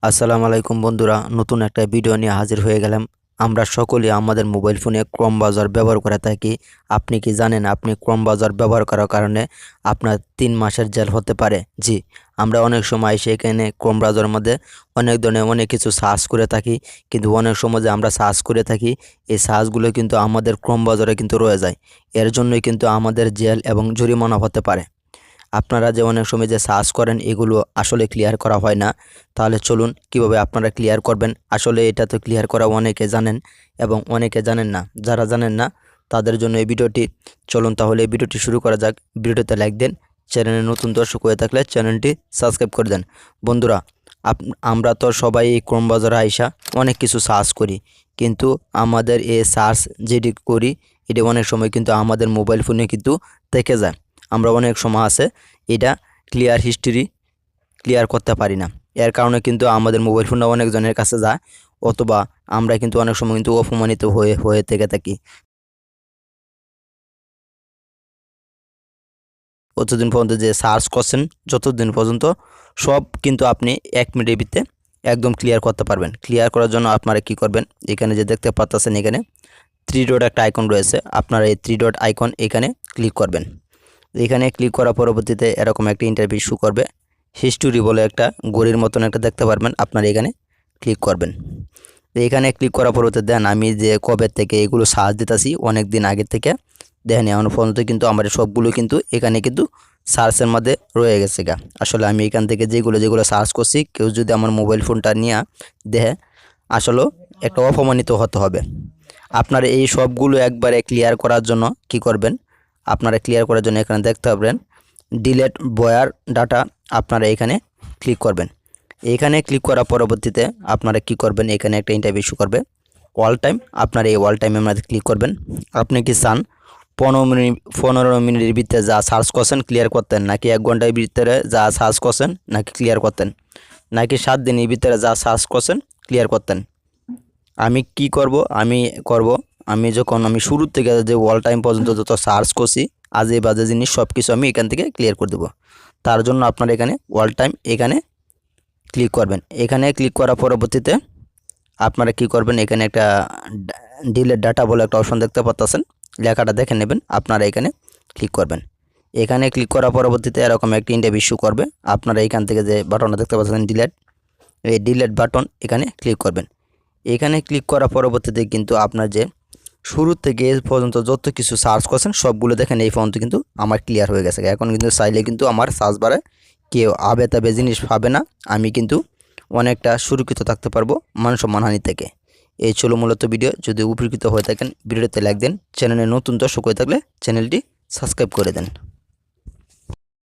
আসসালামু আলাইকুম বন্ধুরা, নতুন একটা ভিডিও নিয়ে হাজির হয়ে গেলাম। আমরা সকলেই আমাদের মোবাইল ফোনে ক্রোম ব্রাউজার ব্যবহার করে থাকি। আপনি কি জানেন আপনি ক্রোম ব্রাউজার ব্যবহার করার কারণে আপনার 3 মাসের জেল হতে পারে? জি, আমরা অনেক সময় সেখানে ক্রোম ব্রাউজারের মধ্যে অনেক ধরনের অনেক কিছু সার্চ করে থাকি, কিন্তু অনেক সময় যে আমরা সার্চ করে থাকি এই সার্চগুলো কিন্তু আমাদের ক্রোম ব্রাউজারে কিন্তু রয়ে যায়। এর জন্যই কিন্তু আমাদের জেল এবং জরিমানা হতে পারে। আপনারা যে অনেক সময় যে সার্চ করেন এগুলো আসলে ক্লিয়ার করা হয় না। তাহলে চলুন কিভাবে আপনারা ক্লিয়ার করবেন। আসলে এটা তো ক্লিয়ার করা অনেকে জানেন এবং অনেকে জানেন না। যারা জানেন না তাদের জন্য এই ভিডিওটি। চলুন তাহলে এই ভিডিওটি শুরু করা যাক। ভিডিওতে লাইক দেন, চ্যানেলে নতুন দর্শক হয়ে থাকলে চ্যানেলটি সাবস্ক্রাইব করে দেন। বন্ধুরা, আমরা তো সবাই এই ক্রোম ব্রাউজারে আইসা অনেক কিছু সার্চ করি, কিন্তু আমাদের এই সার্চ যেটি করি এটি অনেক সময় কিন্তু আমাদের মোবাইল ফোনে কিন্তু থেকে যায়। আমরা অনেক সময় আছে এটা ক্লিয়ার হিস্ট্রি ক্লিয়ার করতে পারি না। এর কারণে কিন্তু আমাদের মোবাইল ফোনটা অনেকজনের কাছে যায়, অথবা আমরা কিন্তু অনেক সময় কিন্তু অপমানিত হয়ে হয়ে থেকে থাকি। অতদিন পর্যন্ত যে সার্চ করছেন যতদিন পর্যন্ত সব কিন্তু আপনি 1 মিনিটের ভিতরে একদম ক্লিয়ার করতে পারবেন। ক্লিয়ার করার জন্য আপনারা কি করবেন, এখানে যে দেখতে পাচ্ছেন এখানে 3 ডট একটা আইকন রয়েছে, আপনারা এই 3 ডট আইকন এখানে ক্লিক করবেন। এখানে ক্লিক করার পরবর্তীতে এরকম একটা ইন্টারভিউ শো করবে। হিস্টোরি বলে একটা ঘড়ির মতন একটা দেখতে পারবেন, আপনারা এখানে ক্লিক করবেন। এখানে ক্লিক করার পরবর্তীতে দেন আমি যে কবে থেকে এগুলো সার্চ দিতেছি অনেক দিন আগে থেকে দেখেন এখন পর্যন্ত কিন্তু আমার সবগুলো কিন্তু এখানে কিন্তু সার্চের মধ্যে রয়ে গেছে গা। আসলে আমি এখান থেকে যেগুলো সার্চ করছি কেউ যদি আমার মোবাইল ফোনটা নিয়ে দেখে আসলে একটা অপমানিত হতে হবে। আপনারা এই সবগুলো একবারে ক্লিয়ার করার জন্য কি করবেন, আপনারা ক্লিয়ার করার জন্য এখানে দেখতে পাবেন ডিলেট বয়ার ডাটা, আপনারা এখানে ক্লিক করবেন। এখানে ক্লিক করার পরবর্তীতে আপনারা কি করবেন, এখানে একটা ইন্টারভিউ শো করবে অল টাইম, আপনারা এই অল টাইমের মধ্যে ক্লিক করবেন। আপনি কি চান 15 মিনিটের ভিতরে যা সার্চ করছেন ক্লিয়ার করতেন, নাকি 1 ঘন্টার ভিতরে যা সার্চ করছেন নাকি ক্লিয়ার করতেন, নাকি 7 দিনের ভিতরে যা সার্চ করছেন ক্লিয়ার করতেন? আমি কি করব, আমি যখন আমি শুরু থেকে যে অল টাইম পর্যন্ত যত সার্চ করছি আজে বাজে জিনিস সব কিছু আমি এখান থেকে ক্লিয়ার করে দেবো। তার জন্য আপনারা এখানে অল টাইম এখানে ক্লিক করবেন। এখানে ক্লিক করার পরবর্তীতে আপনারা কি করবেন, এখানে একটা ডিলেট ডাটা বলে একটা অপশন দেখতে পাচ্ছেন, লেখাটা দেখে নেবেন, আপনারা এখানে ক্লিক করবেন। এখানে ক্লিক করার পরবর্তীতে এরকম একটা ইন্টারভিউ শো করবে, আপনারা এখান থেকে যে বাটনটা দেখতে পাচ্ছেন ডিলেট, এই ডিলেট বাটন এখানে ক্লিক করবেন। এখানে ক্লিক করার পরবর্তীতে কিন্তু আপনার যে শুরু থেকে এ পর্যন্ত যত কিছু সার্চ করছেন সবগুলো দেখেন এই পর্যন্ত কিন্তু আমার ক্লিয়ার হয়ে গেছে। এখন কিন্তু চাইলে কিন্তু আমার সার্চ বারে কেউ আবে তাবে জিনিস পাবে না, আমি কিন্তু অনেকটা সুরক্ষিত থাকতে পারবো মান সম্মানহানি থেকে। এই ছিল মূলত ভিডিও। যদি উপকৃত হয়ে থাকেন ভিডিওতে লাইক দেন, চ্যানেলে নতুন দর্শক হয়ে থাকলে চ্যানেলটি সাবস্ক্রাইব করে দেন।